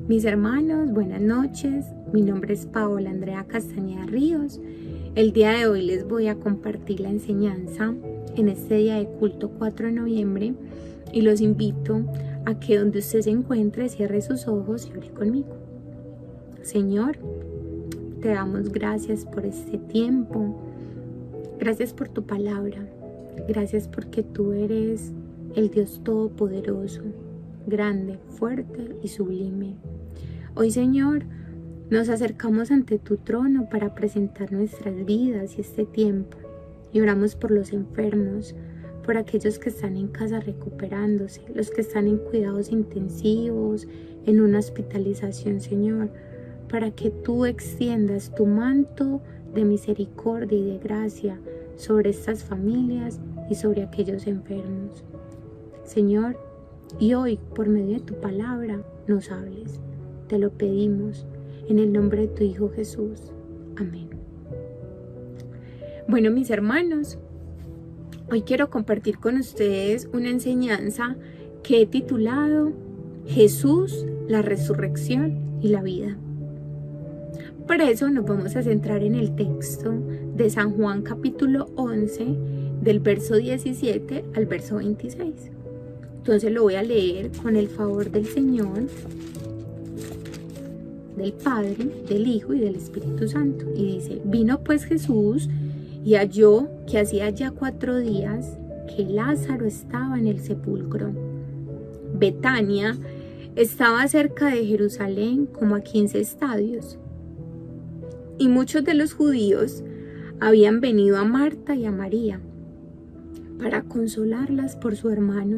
Mis hermanos, buenas noches. Mi nombre es Paola Andrea Castañeda Ríos. El día de hoy les voy a compartir la enseñanza en este día de culto 4 de noviembre y los invito a que donde usted se encuentre cierre sus ojos y ore conmigo. Señor, te damos gracias por este tiempo. Gracias por tu palabra. Gracias porque tú eres el Dios Todopoderoso, grande, fuerte y sublime. Hoy, Señor, nos acercamos ante tu trono para presentar nuestras vidas y este tiempo. Y oramos por los enfermos, por aquellos que están en casa recuperándose, los que están en cuidados intensivos, en una hospitalización, Señor, para que tú extiendas tu manto de misericordia y de gracia sobre estas familias y sobre aquellos enfermos. Señor, y hoy, por medio de tu palabra, nos hables. Te lo pedimos en el nombre de tu Hijo Jesús. Amén. Bueno, mis hermanos, hoy quiero compartir con ustedes una enseñanza que he titulado Jesús, la resurrección y la vida. Por eso nos vamos a centrar en el texto de San Juan capítulo 11, del verso 17 al verso 26. Entonces lo voy a leer con el favor del Señor, del Padre, del Hijo y del Espíritu Santo. Y dice: vino pues Jesús y halló que hacía ya 4 días que Lázaro estaba en el sepulcro. Betania estaba cerca de Jerusalén como a 15 estadios. Y muchos de los judíos habían venido a Marta y a María para consolarlas por su hermano.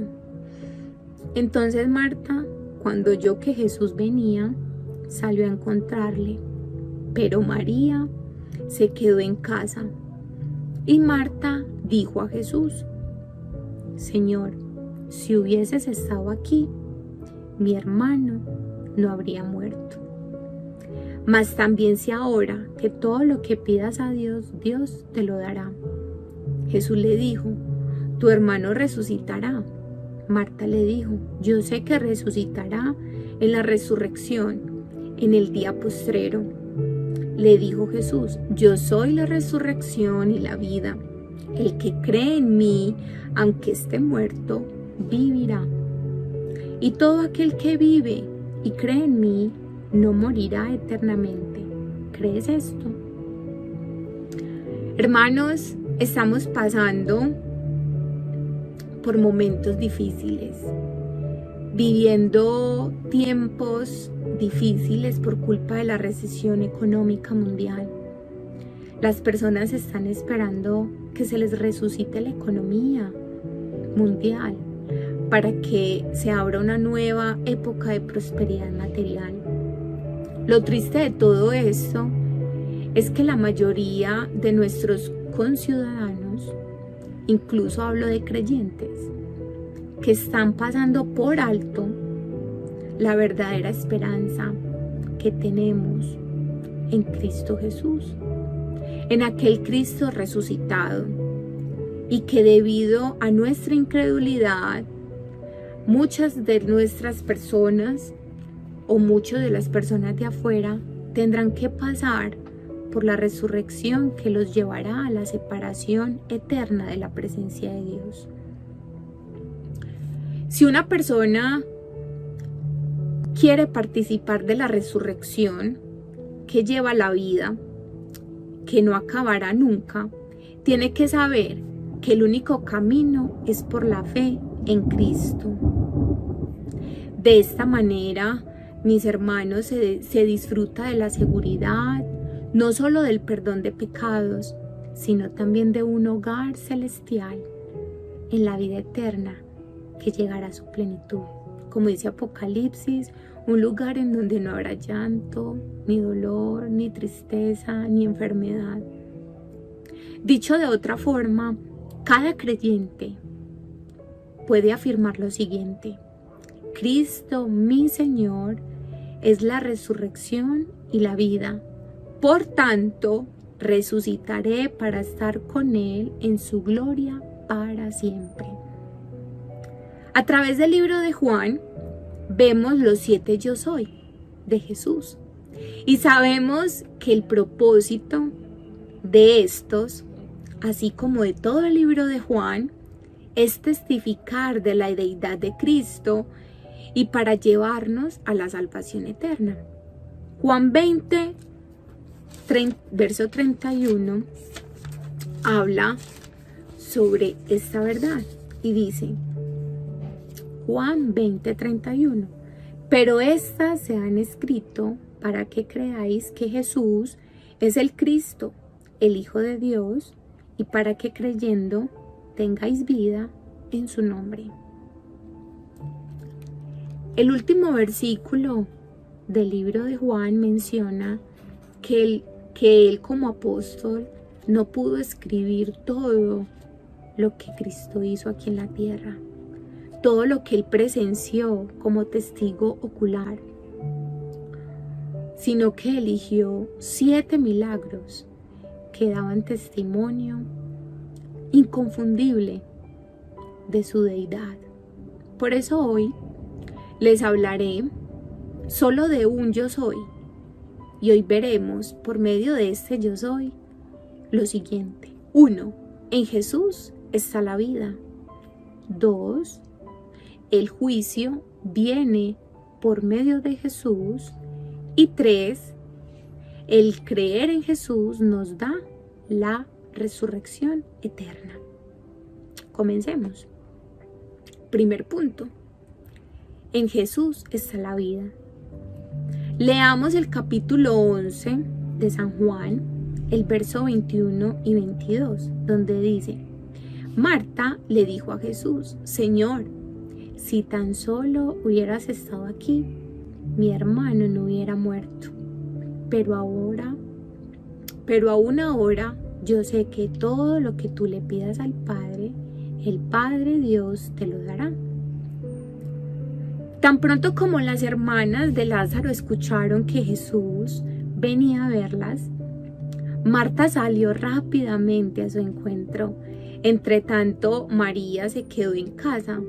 Entonces Marta, cuando oyó que Jesús venía, salió a encontrarle, pero María se quedó en casa. Y Marta dijo a Jesús: Señor, si hubieses estado aquí, mi hermano no habría muerto. Mas también sé ahora que todo lo que pidas a Dios, Dios te lo dará. Jesús le dijo: tu hermano resucitará. Marta le dijo: yo sé que resucitará en la resurrección, en el día postrero. Le dijo Jesús: yo soy la resurrección y la vida. El que cree en mí, aunque esté muerto, vivirá. Y todo aquel que vive y cree en mí, no morirá eternamente. ¿Crees esto? Hermanos, estamos pasando por momentos difíciles, viviendo tiempos difíciles por culpa de la recesión económica mundial. Las personas están esperando que se les resucite la economía mundial para que se abra una nueva época de prosperidad material. Lo triste de todo esto es que la mayoría de nuestros conciudadanos, incluso hablo de creyentes, que están pasando por alto la verdadera esperanza que tenemos en Cristo Jesús, en aquel Cristo resucitado, y que debido a nuestra incredulidad, muchas de nuestras personas o muchas de las personas de afuera tendrán que pasar por la resurrección que los llevará a la separación eterna de la presencia de Dios. Si una persona quiere participar de la resurrección que lleva la vida, que no acabará nunca, tiene que saber que el único camino es por la fe en Cristo. De esta manera, mis hermanos, se disfruta de la seguridad, no solo del perdón de pecados, sino también de un hogar celestial en la vida eterna que llegará a su plenitud. Como dice Apocalipsis, un lugar en donde no habrá llanto, ni dolor, ni tristeza, ni enfermedad. Dicho de otra forma, cada creyente puede afirmar lo siguiente: Cristo, mi Señor, es la resurrección y la vida. Por tanto, resucitaré para estar con Él en su gloria para siempre. A través del libro de Juan, vemos los 7 yo soy. de Jesús. Y sabemos que el propósito de estos, así como de todo el libro de Juan, es testificar de la deidad de Cristo y para llevarnos a la salvación eterna. Juan 20, verso 31, habla sobre esta verdad y dice, Juan 20, 31, pero estas se han escrito para que creáis que Jesús es el Cristo, el Hijo de Dios, y para que creyendo tengáis vida en su nombre. El último versículo del libro de Juan menciona que él como apóstol no pudo escribir todo lo que Cristo hizo aquí en la tierra, todo lo que él presenció como testigo ocular, sino que eligió 7 milagros que daban testimonio inconfundible de su deidad. Por eso hoy les hablaré solo de un yo soy, y hoy veremos por medio de este yo soy lo siguiente. 1. En Jesús está la vida. 2. El juicio viene por medio de Jesús. Y 3. El creer en Jesús nos da la resurrección eterna. Comencemos. Primer punto. En Jesús está la vida. Leamos el capítulo 11 de San Juan, el verso 21 y 22, donde dice, Marta le dijo a Jesús, Señor, si tan solo hubieras estado aquí, mi hermano no hubiera muerto. Pero aún ahora, yo sé que todo lo que tú le pidas al Padre, el Padre Dios te lo dará. Tan pronto como las hermanas de Lázaro escucharon que Jesús venía a verlas, Marta salió rápidamente a su encuentro. Entre tanto, María se quedó en casa.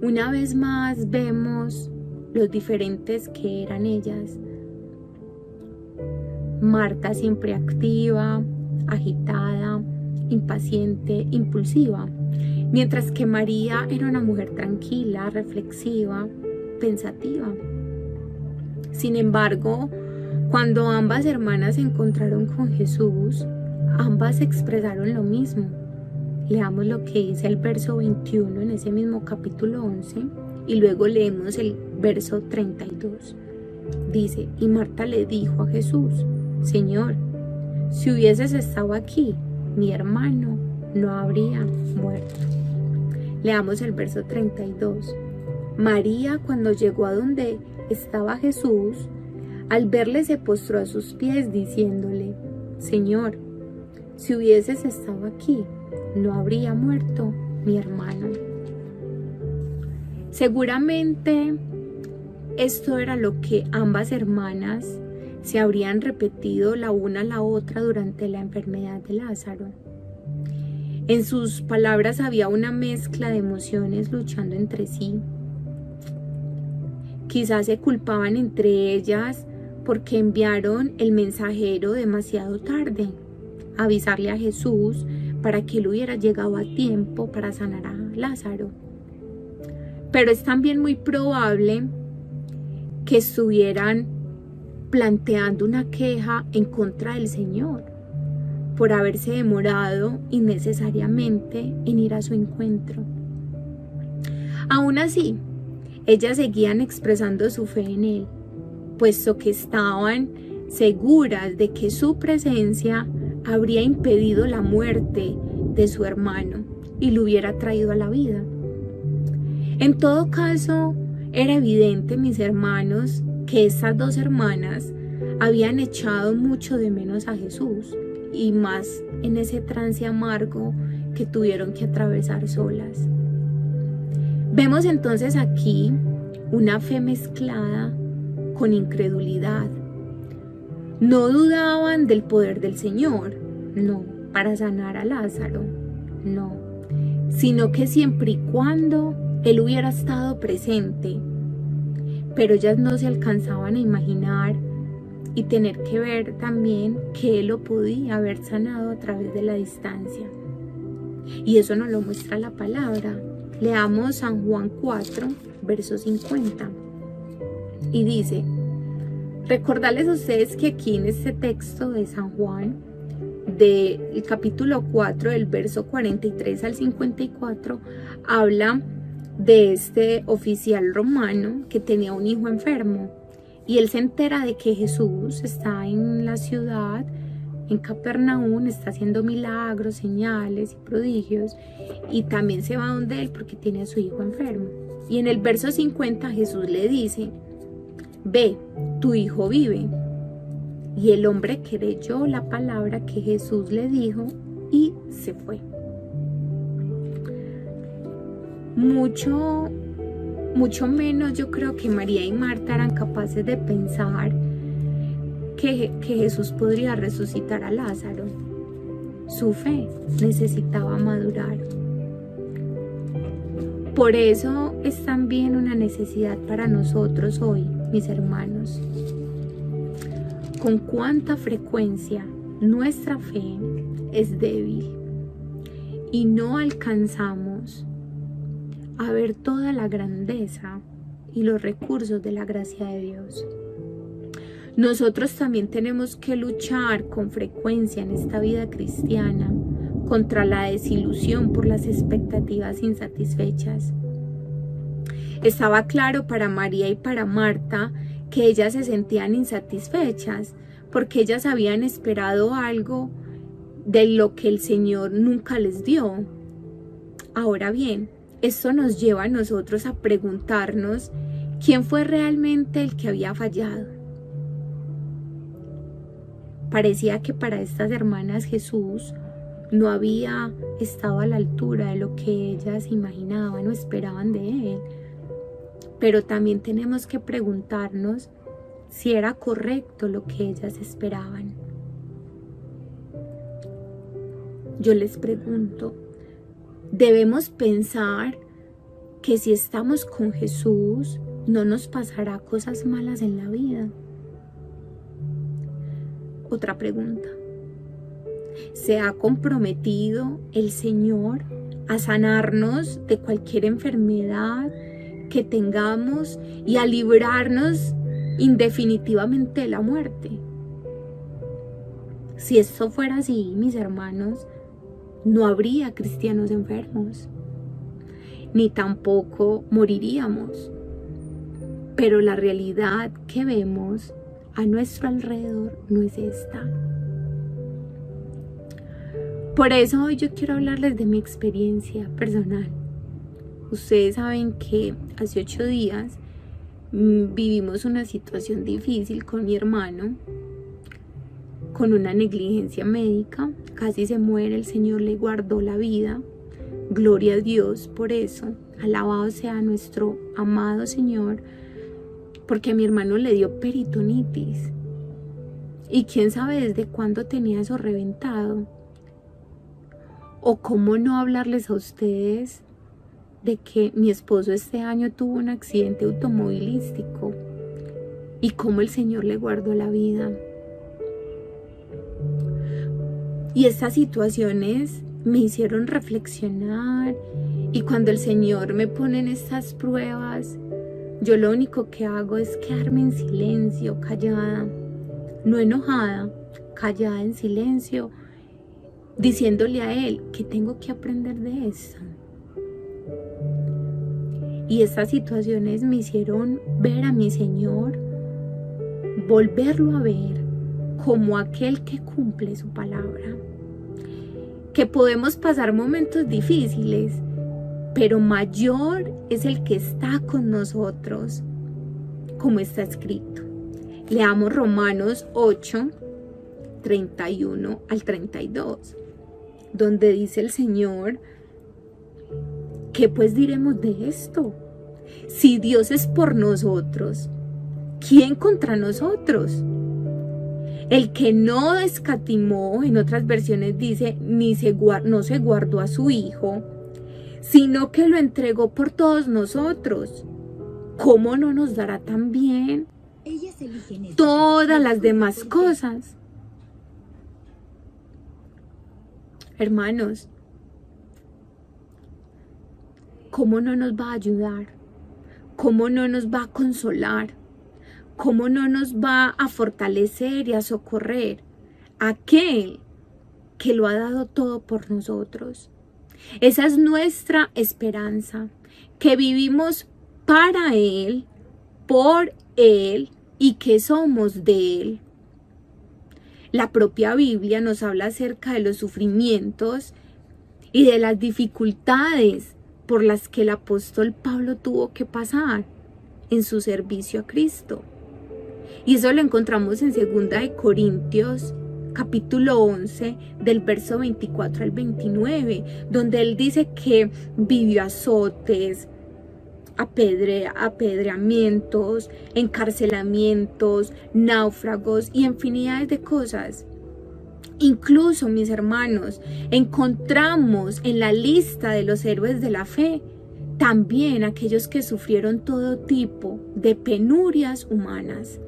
Una vez más vemos los diferentes que eran ellas. Marta siempre activa, agitada, impaciente, impulsiva, mientras que María era una mujer tranquila, reflexiva, pensativa. Sin embargo, cuando ambas hermanas se encontraron con Jesús, ambas expresaron lo mismo. Leamos lo que dice el verso 21 en ese mismo capítulo 11 y luego leemos el verso 32. Dice, y Marta le dijo a Jesús, Señor, si hubieses estado aquí, mi hermano no habría muerto. Leamos el verso 32. María, cuando llegó a donde estaba Jesús, al verle se postró a sus pies diciéndole, Señor, si hubieses estado aquí, no habría muerto mi hermano. Seguramente esto era lo que ambas hermanas se habrían repetido la una a la otra durante la enfermedad de Lázaro. En sus palabras había una mezcla de emociones luchando entre sí. Quizás se culpaban entre ellas porque enviaron el mensajero demasiado tarde a avisarle a Jesús para que él hubiera llegado a tiempo para sanar a Lázaro. Pero es también muy probable que estuvieran planteando una queja en contra del Señor por haberse demorado innecesariamente en ir a su encuentro. Aún así, ellas seguían expresando su fe en Él, puesto que estaban seguras de que su presencia habría impedido la muerte de su hermano y lo hubiera traído a la vida. En todo caso, era evidente, mis hermanos, que estas dos hermanas habían echado mucho de menos a Jesús y más en ese trance amargo que tuvieron que atravesar solas. Vemos entonces aquí una fe mezclada con incredulidad. No dudaban del poder del Señor, no, para sanar a Lázaro, no, sino que siempre y cuando Él hubiera estado presente. pero ellas no se alcanzaban a imaginar y tener que ver también que Él lo podía haber sanado a través de la distancia. Y eso nos lo muestra la palabra. Leamos San Juan 4, verso 50. Y dice: recordarles a ustedes que aquí en este texto de San Juan, del capítulo 4, del verso 43 al 54, habla de este oficial romano que tenía un hijo enfermo. Y él se entera de que Jesús está en la ciudad, en Capernaum, está haciendo milagros, señales y prodigios, y también se va donde él porque tiene a su hijo enfermo. Y en el verso 50 Jesús le dice: ve, tu hijo vive. Y el hombre creyó la palabra que Jesús le dijo y se fue. Mucho menos yo creo que María y Marta eran capaces de pensar que Jesús podría resucitar a Lázaro. Su fe necesitaba madurar. Por eso es también una necesidad para nosotros hoy, mis hermanos. Con cuánta frecuencia nuestra fe es débil y no alcanzamos a ver toda la grandeza y los recursos de la gracia de Dios. Nosotros también tenemos que luchar con frecuencia en esta vida cristiana contra la desilusión por las expectativas insatisfechas. Estaba claro para María y para Marta que ellas se sentían insatisfechas porque ellas habían esperado algo de lo que el Señor nunca les dio. Ahora bien, esto nos lleva a nosotros a preguntarnos quién fue realmente el que había fallado. Parecía que para estas hermanas Jesús no había estado a la altura de lo que ellas imaginaban o esperaban de Él. Pero también tenemos que preguntarnos si era correcto lo que ellas esperaban. Yo les pregunto, ¿debemos pensar que si estamos con Jesús no nos pasará cosas malas en la vida? Otra pregunta. ¿Se ha comprometido el Señor a sanarnos de cualquier enfermedad que tengamos y a librarnos indefinitivamente de la muerte? Si esto fuera así, mis hermanos, no habría cristianos enfermos, ni tampoco moriríamos. Pero la realidad que vemos a nuestro alrededor no es esta. Por eso hoy yo quiero hablarles de mi experiencia personal. Ustedes saben que hace 8 días vivimos una situación difícil con mi hermano, con una negligencia médica. Casi se muere, el Señor le guardó la vida. Gloria a Dios por eso. Alabado sea nuestro amado Señor, porque a mi hermano le dio peritonitis. Y quién sabe desde cuándo tenía eso reventado. O cómo no hablarles a ustedes de que mi esposo este año tuvo un accidente automovilístico y cómo el Señor le guardó la vida. Y estas situaciones me hicieron reflexionar, y cuando el Señor me pone en estas pruebas, yo lo único que hago es quedarme en silencio, callada, no enojada, callada en silencio, diciéndole a Él que tengo que aprender de esto. Y estas situaciones me hicieron ver a mi Señor, volverlo a ver como aquel que cumple su palabra. Que podemos pasar momentos difíciles, pero mayor es el que está con nosotros, como está escrito. Leamos Romanos 8, 31 al 32, donde dice el Señor: ¿qué pues diremos de esto? Si Dios es por nosotros, ¿quién contra nosotros? El que no escatimó, en otras versiones dice, no se guardó a su Hijo, sino que lo entregó por todos nosotros. ¿cómo no nos dará también todas las demás cosas? Hermanos, ¿cómo no nos va a ayudar? ¿Cómo no nos va a consolar? ¿Cómo no nos va a fortalecer y a socorrer aquel que lo ha dado todo por nosotros? Esa es nuestra esperanza, que vivimos para Él, por Él y que somos de Él. La propia Biblia nos habla acerca de los sufrimientos y de las dificultades por las que el apóstol Pablo tuvo que pasar en su servicio a Cristo. Y eso lo encontramos en 2 de Corintios, capítulo 11, del verso 24 al 29, donde él dice que vivió azotes, apedreamientos, encarcelamientos, náufragos y infinidades de cosas. Incluso, mis hermanos, encontramos en la lista de los héroes de la fe también aquellos que sufrieron todo tipo de penurias humanas.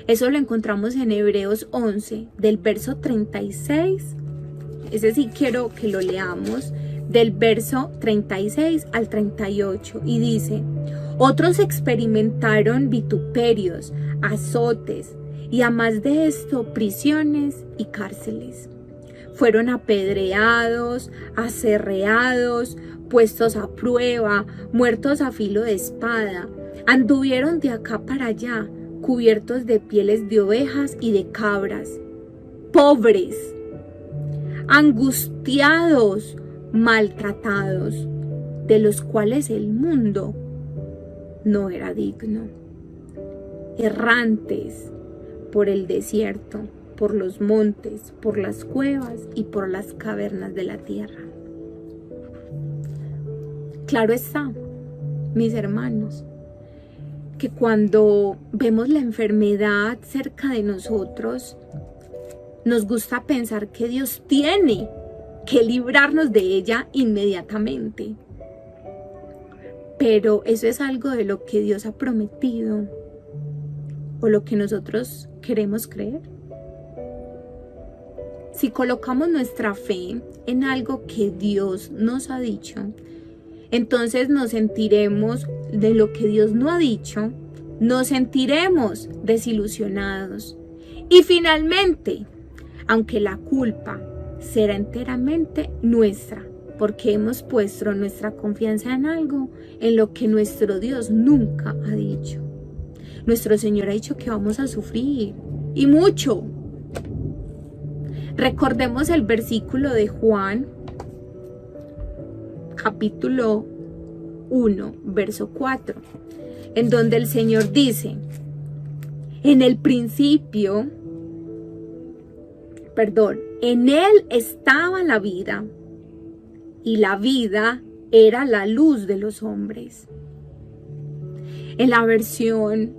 Eso lo encontramos en Hebreos 11, del verso 36. Ese sí quiero que lo leamos, del verso 36 al 38. Y dice: otros experimentaron vituperios, azotes, y a más de esto, prisiones y cárceles. Fueron apedreados, aserreados, puestos a prueba, muertos a filo de espada. Anduvieron de acá para allá, cubiertos de pieles de ovejas y de cabras, pobres, angustiados, maltratados, de los cuales el mundo no era digno, errantes por el desierto, por los montes, por las cuevas y por las cavernas de la tierra. Claro está, mis hermanos, que cuando vemos la enfermedad cerca de nosotros, nos gusta pensar que Dios tiene que librarnos de ella inmediatamente. Pero eso es algo de lo que Dios ha prometido o lo que nosotros queremos creer. Si colocamos nuestra fe en algo que Dios nos ha dicho, entonces nos sentiremos de lo que Dios no ha dicho, nos sentiremos desilusionados. Y finalmente, aunque la culpa será enteramente nuestra, porque hemos puesto nuestra confianza en algo en lo que nuestro Dios nunca ha dicho. Nuestro Señor ha dicho que vamos a sufrir, y mucho. Recordemos el versículo de Juan, capítulo 1, verso 4, en donde el Señor dice: en el principio, en Él estaba la vida, y la vida era la luz de los hombres. En la versión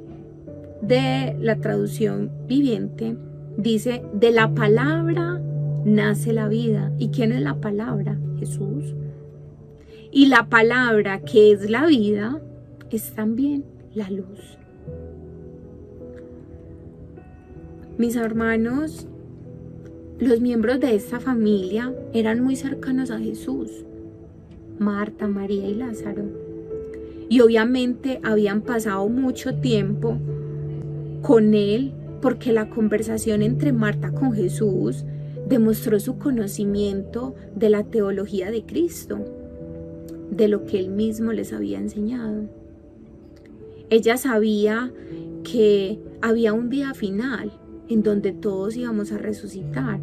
de la traducción viviente dice: de la palabra nace la vida. ¿Y quién es la palabra? Jesús. Y la palabra, que es la vida, es también la luz. Mis hermanos, los miembros de esta familia eran muy cercanos a Jesús: Marta, María y Lázaro. Y obviamente habían pasado mucho tiempo con él, porque la conversación entre Marta con Jesús demostró su conocimiento de la teología de Cristo, de lo que él mismo les había enseñado. Ella sabía que había un día final en donde todos íbamos a resucitar.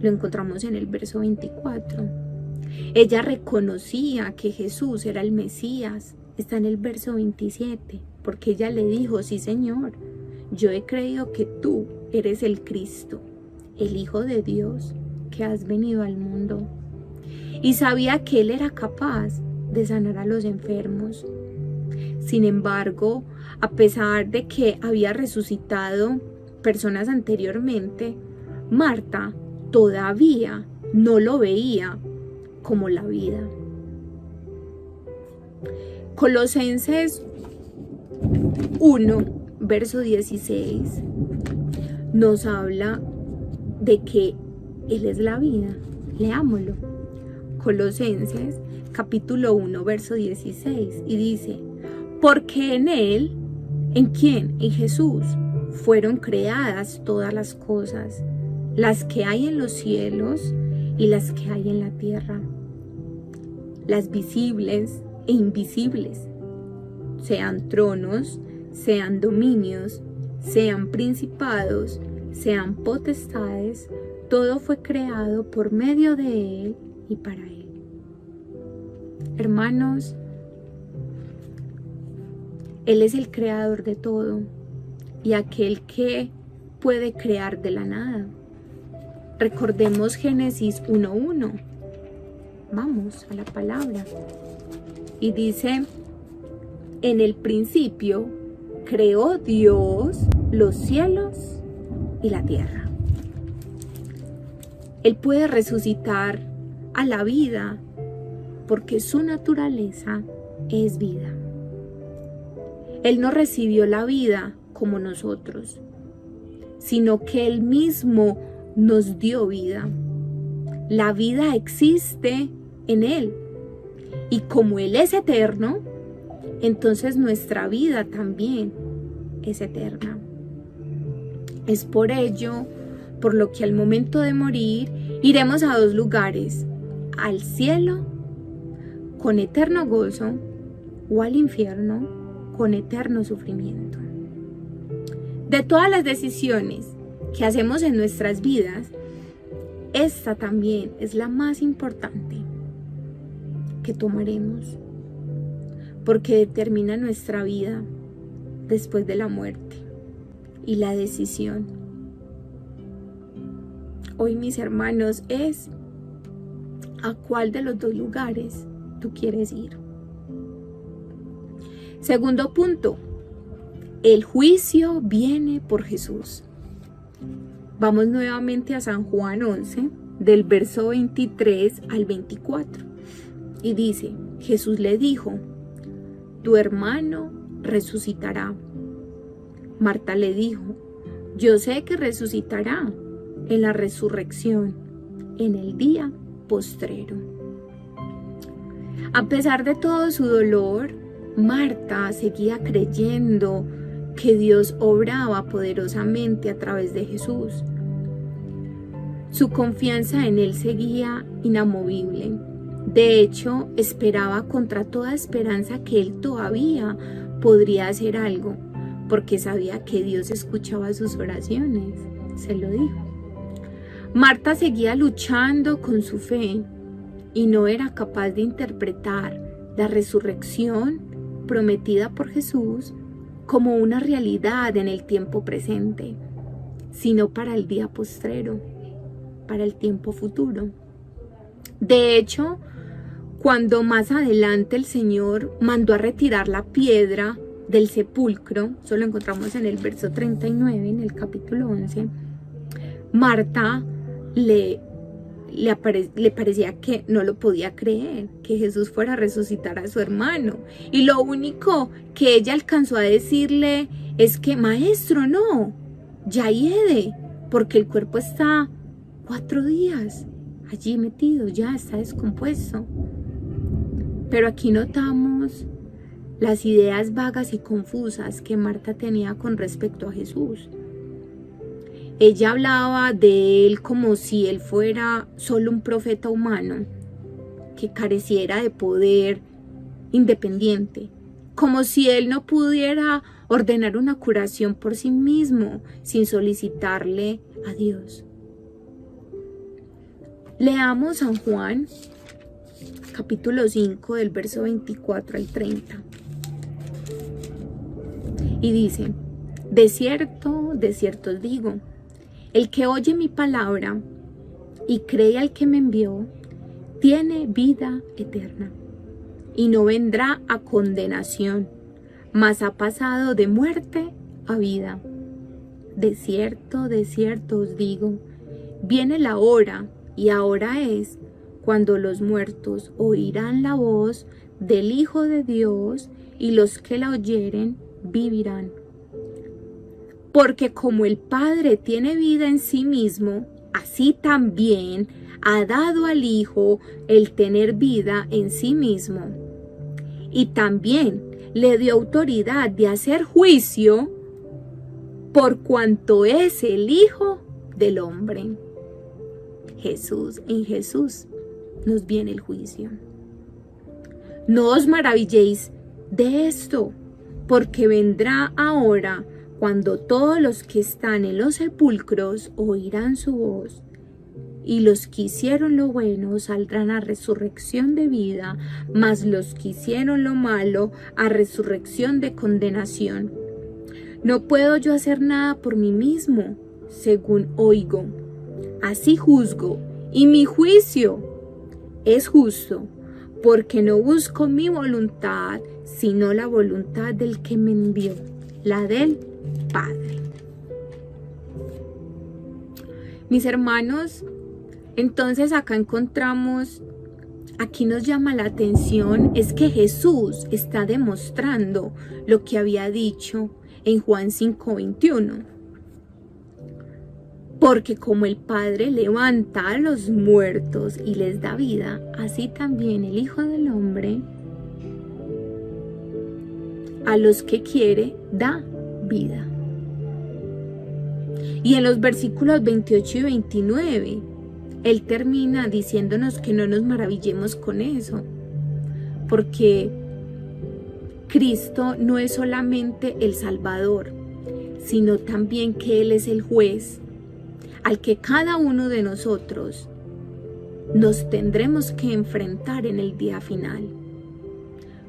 Lo encontramos en el verso 24. Ella reconocía que Jesús era el Mesías. Está en el verso 27, porque ella le dijo: sí, Señor, yo he creído que tú eres el Cristo, el Hijo de Dios, que has venido al mundo. Y sabía que Él era capaz de sanar a los enfermos. Sin embargo, a pesar de que había resucitado personas anteriormente, Marta todavía no lo veía como la vida. Colosenses 1, verso 16, nos habla de que Él es la vida. Leámoslo. Colosenses, capítulo 1, verso 16, y dice: porque en Él, ¿en quién? En Jesús, fueron creadas todas las cosas, las que hay en los cielos y las que hay en la tierra, las visibles e invisibles, sean tronos, sean dominios, sean principados, sean potestades, todo fue creado por medio de Él y para Él. Hermanos, Él es el creador de todo y aquel que puede crear de la nada. Recordemos Génesis 1:1. Vamos a la palabra. Y dice: en el principio creó Dios los cielos y la tierra. Él puede resucitar a la vida porque su naturaleza es vida. Él no recibió la vida como nosotros, sino que Él mismo nos dio vida. La vida existe en Él. Y como Él es eterno, entonces nuestra vida también es eterna. Es por ello, por lo que al momento de morir, iremos a dos lugares: al cielo, con eterno gozo, o al infierno, con eterno sufrimiento. De todas las decisiones que hacemos en nuestras vidas, esta también es la más importante que tomaremos, porque determina nuestra vida después de la muerte y la decisión. Hoy, mis hermanos, es a cuál de los dos lugares tú quieres ir. Segundo punto, el juicio viene por Jesús. Vamos nuevamente a San Juan 11, del verso 23 al 24. Y dice: Jesús le dijo: tu hermano resucitará. Marta le dijo: yo sé que resucitará en la resurrección, en el día postrero. A pesar de todo su dolor, Marta seguía creyendo que Dios obraba poderosamente a través de Jesús. Su confianza en Él seguía inamovible. De hecho, esperaba contra toda esperanza que Él todavía podría hacer algo, porque sabía que Dios escuchaba sus oraciones. Se lo dijo. Marta seguía luchando con su fe y no era capaz de interpretar la resurrección prometida por Jesús como una realidad en el tiempo presente, sino para el día postrero, para el tiempo futuro. De hecho, cuando más adelante el Señor mandó a retirar la piedra del sepulcro, eso lo encontramos en el verso 39, en el capítulo 11, Marta le parecía que no lo podía creer, que Jesús fuera a resucitar a su hermano. Y lo único que ella alcanzó a decirle es que: maestro, no, ya hiede, porque el cuerpo está 4 días allí metido, ya está descompuesto. Pero aquí notamos las ideas vagas y confusas que Marta tenía con respecto a Jesús. Ella hablaba de Él como si Él fuera solo un profeta humano, que careciera de poder independiente, como si Él no pudiera ordenar una curación por sí mismo sin solicitarle a Dios. Leamos San Juan, capítulo 5, del verso 24 al 30. Y dice: de cierto os digo, el que oye mi palabra y cree al que me envió, tiene vida eterna, y no vendrá a condenación, mas ha pasado de muerte a vida. De cierto os digo, viene la hora, y ahora es, cuando los muertos oirán la voz del Hijo de Dios, y los que la oyeren vivirán. Porque como el Padre tiene vida en sí mismo, así también ha dado al Hijo el tener vida en sí mismo. Y también le dio autoridad de hacer juicio por cuanto es el Hijo del Hombre. En Jesús nos viene el juicio. No os maravilléis de esto, porque vendrá ahora cuando todos los que están en los sepulcros oirán su voz, y los que hicieron lo bueno saldrán a resurrección de vida, mas los que hicieron lo malo a resurrección de condenación. No puedo yo hacer nada por mí mismo, según oigo. Así juzgo, y mi juicio es justo, porque no busco mi voluntad, sino la voluntad del que me envió, la del Padre. Mis hermanos, entonces acá encontramos, aquí nos llama la atención, es que Jesús está demostrando lo que había dicho en Juan 5:21. Porque como el Padre levanta a los muertos y les da vida, así también el Hijo del Hombre a los que quiere da vida. Y en los versículos 28 y 29, Él termina diciéndonos que no nos maravillemos con eso, porque Cristo no es solamente el Salvador, sino también que Él es el juez, al que cada uno de nosotros nos tendremos que enfrentar en el día final.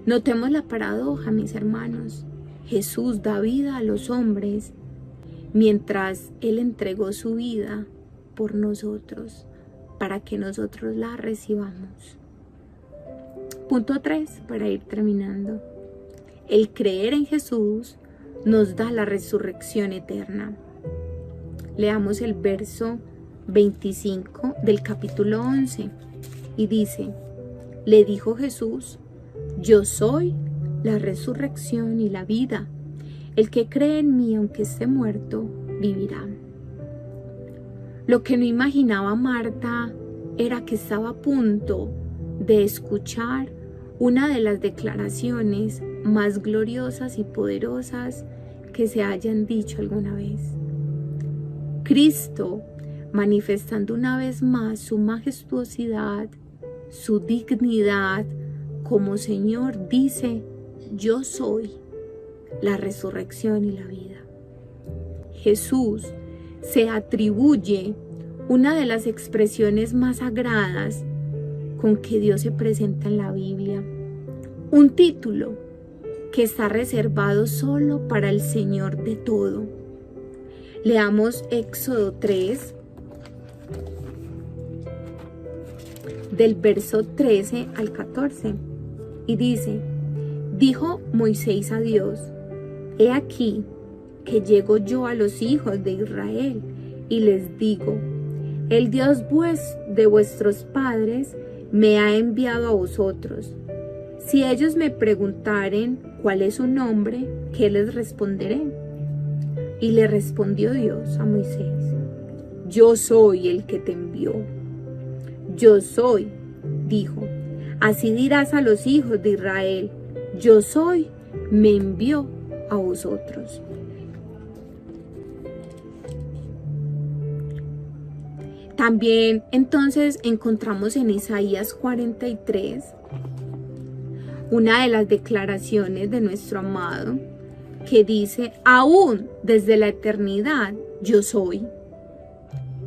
Notemos la paradoja, mis hermanos. Jesús da vida a los hombres mientras Él entregó su vida por nosotros, para que nosotros la recibamos. Punto 3, para ir terminando. El creer en Jesús nos da la resurrección eterna. Leamos el verso 25 del capítulo 11 y dice: le dijo Jesús: yo soy la resurrección y la vida. El que cree en mí, aunque esté muerto, vivirá. Lo que no imaginaba Marta era que estaba a punto de escuchar una de las declaraciones más gloriosas y poderosas que se hayan dicho alguna vez. Cristo, manifestando una vez más su majestuosidad, su dignidad como Señor, dice: yo soy la resurrección y la vida. Jesús se atribuye una de las expresiones más sagradas con que Dios se presenta en la Biblia, un título que está reservado solo para el Señor de todo. Leamos Éxodo 3, del verso 13 al 14, y dice: dijo Moisés a Dios: he aquí que llego yo a los hijos de Israel y les digo: el Dios de vuestros padres me ha enviado a vosotros. Si ellos me preguntaren cuál es su nombre, ¿qué les responderé? Y le respondió Dios a Moisés: yo soy el que te envió. Yo soy, dijo. Así dirás a los hijos de Israel: yo soy, me envió a vosotros. También entonces encontramos en Isaías 43 una de las declaraciones de nuestro amado, que dice: aún desde la eternidad yo soy,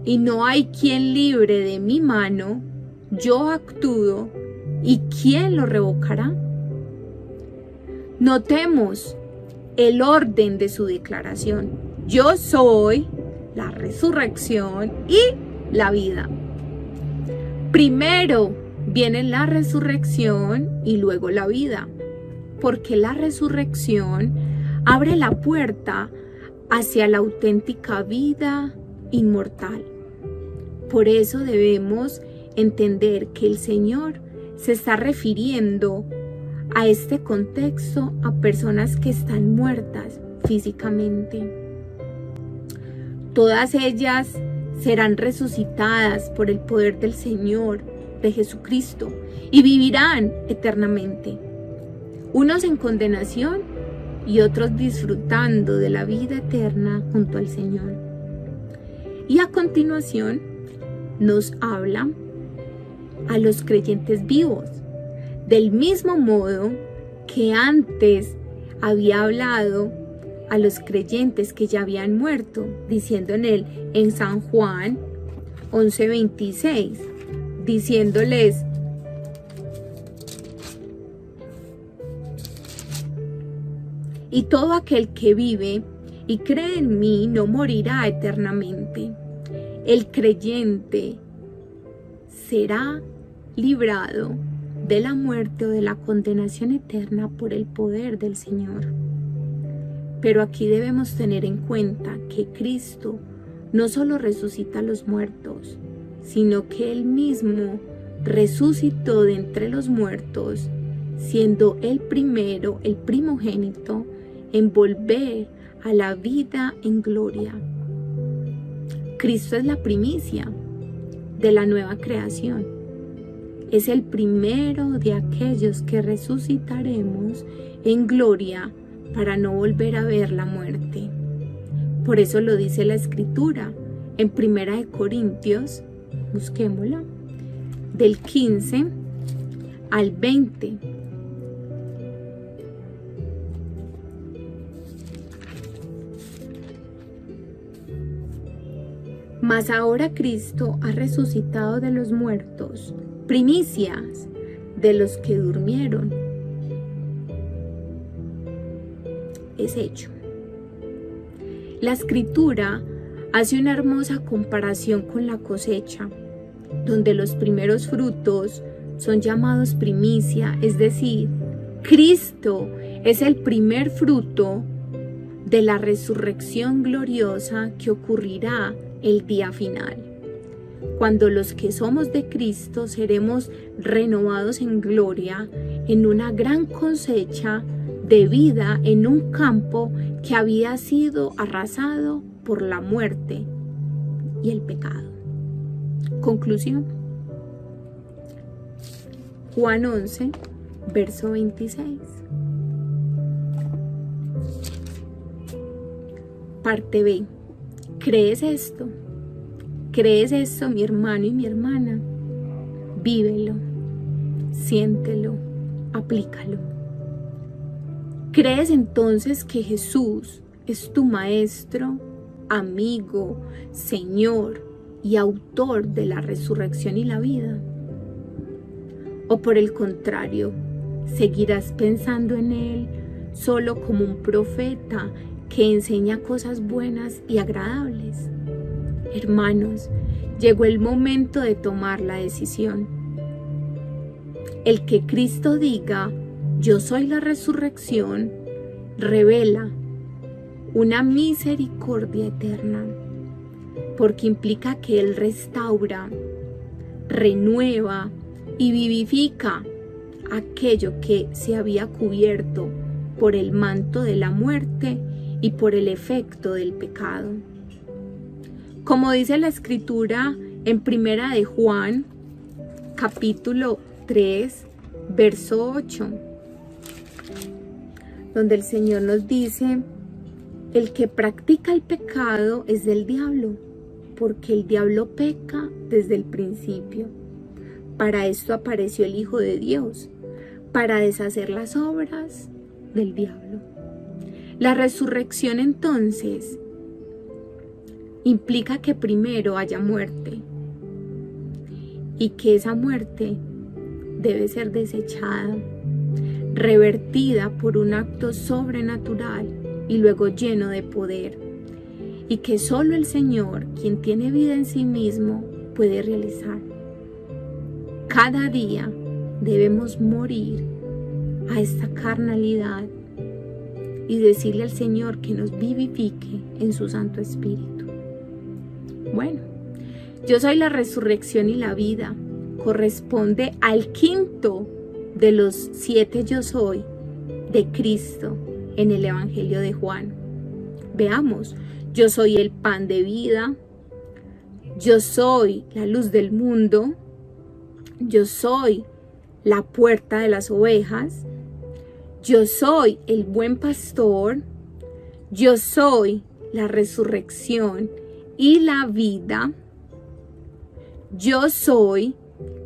y no hay quien libre de mi mano. Yo actúo, ¿y quién lo revocará? Notemos el orden de su declaración: yo soy la resurrección y la vida. Primero viene la resurrección y luego la vida, porque la resurrección abre la puerta hacia la auténtica vida inmortal. Por eso debemos entender que el Señor se está refiriendo a este contexto a personas que están muertas físicamente. Todas ellas serán resucitadas por el poder del Señor, de Jesucristo, y vivirán eternamente. Unos en condenación y otros disfrutando de la vida eterna junto al Señor. Y a continuación nos habla a los creyentes vivos, del mismo modo que antes había hablado a los creyentes que ya habían muerto, diciendo en San Juan 11:26, diciéndoles: y todo aquel que vive y cree en mí no morirá eternamente. El creyente será librado de la muerte o de la condenación eterna por el poder del Señor. Pero aquí debemos tener en cuenta que Cristo no solo resucita a los muertos, sino que Él mismo resucitó de entre los muertos, siendo el primero, el primogénito, en volver a la vida en gloria. Cristo es la primicia de la nueva creación. Es el primero de aquellos que resucitaremos en gloria para no volver a ver la muerte. Por eso lo dice la Escritura en 1 Corintios, busquémosla, del 15 al 20. Mas ahora Cristo ha resucitado de los muertos, primicias de los que durmieron. Es hecho. La Escritura hace una hermosa comparación con la cosecha, donde los primeros frutos son llamados primicia, es decir, Cristo es el primer fruto de la resurrección gloriosa que ocurrirá el día final, cuando los que somos de Cristo seremos renovados en gloria en una gran cosecha de vida en un campo que había sido arrasado por la muerte y el pecado. Conclusión. Juan 11, verso 26. Parte B. ¿Crees esto? ¿Crees esto, mi hermano y mi hermana? Vívelo, siéntelo, aplícalo. ¿Crees entonces que Jesús es tu Maestro, amigo, Señor y autor de la resurrección y la vida? ¿O por el contrario, seguirás pensando en Él solo como un profeta que enseña cosas buenas y agradables? Hermanos, llegó el momento de tomar la decisión. El que Cristo diga: yo soy la resurrección, revela una misericordia eterna, porque implica que Él restaura, renueva y vivifica aquello que se había cubierto por el manto de la muerte y por el efecto del pecado. Como dice la Escritura en 1 de Juan, capítulo 3, verso 8, donde el Señor nos dice: el que practica el pecado es del diablo, porque el diablo peca desde el principio. Para esto apareció el Hijo de Dios, para deshacer las obras del diablo. La resurrección entonces implica que primero haya muerte y que esa muerte debe ser desechada, revertida por un acto sobrenatural y luego lleno de poder, y que solo el Señor, quien tiene vida en sí mismo, puede realizar. Cada día debemos morir a esta carnalidad y decirle al Señor que nos vivifique en su Santo Espíritu. Bueno, yo soy la resurrección y la vida. Corresponde al quinto de los 7 yo soy de Cristo en el Evangelio de Juan. Veamos, yo soy el pan de vida, yo soy la luz del mundo, yo soy la puerta de las ovejas, yo soy el buen pastor, yo soy la resurrección y la vida, yo soy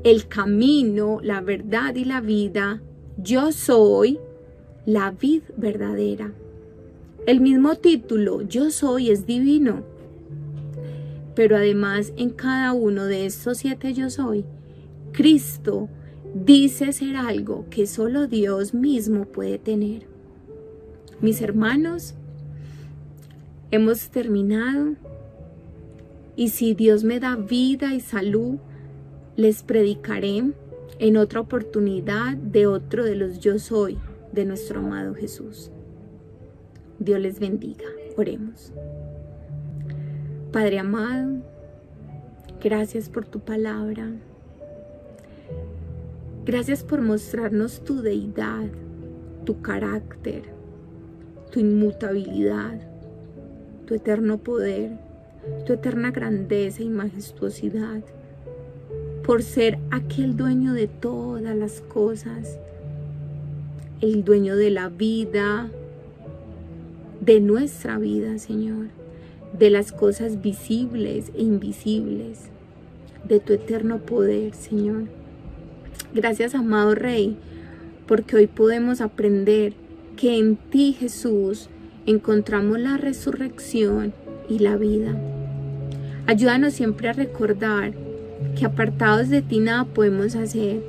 el camino, la verdad y la vida, yo soy la vid verdadera. El mismo título, yo soy, es divino, pero además en cada uno de estos 7 yo soy, Cristo dice ser algo que solo Dios mismo puede tener. Mis hermanos, hemos terminado y si Dios me da vida y salud, les predicaré en otra oportunidad de otro de los yo soy de nuestro amado Jesús. Dios les bendiga. Oremos. Padre amado, gracias por tu palabra. Gracias por mostrarnos tu deidad, tu carácter, tu inmutabilidad, tu eterno poder, tu eterna grandeza y majestuosidad, por ser aquel dueño de todas las cosas, el dueño de la vida, de nuestra vida, Señor, de las cosas visibles e invisibles, de tu eterno poder, Señor. Gracias, amado Rey, porque hoy podemos aprender que en ti, Jesús, encontramos la resurrección y la vida. Ayúdanos siempre a recordar que apartados de ti nada podemos hacer,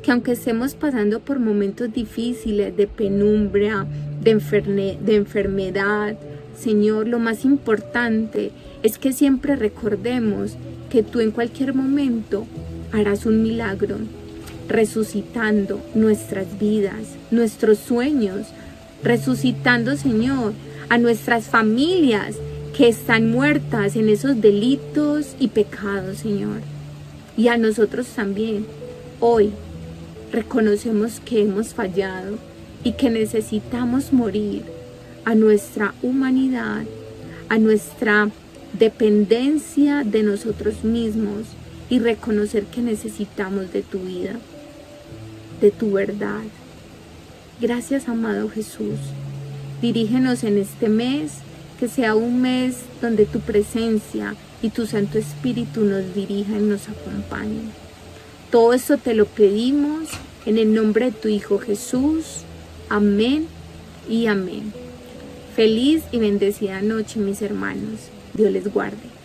que aunque estemos pasando por momentos difíciles de penumbra, de enfermedad, Señor, lo más importante es que siempre recordemos que tú en cualquier momento harás un milagro, resucitando nuestras vidas, nuestros sueños, resucitando, Señor, a nuestras familias que están muertas en esos delitos y pecados, Señor. Y a nosotros también. Hoy reconocemos que hemos fallado y que necesitamos morir a nuestra humanidad, a nuestra dependencia de nosotros mismos y reconocer que necesitamos de tu vida, de tu verdad. Gracias, amado Jesús. Dirígenos en este mes, que sea un mes donde tu presencia y tu Santo Espíritu nos dirija y nos acompañe. Todo esto te lo pedimos en el nombre de tu Hijo Jesús. Amén y amén. Feliz y bendecida noche, mis hermanos. Dios les guarde.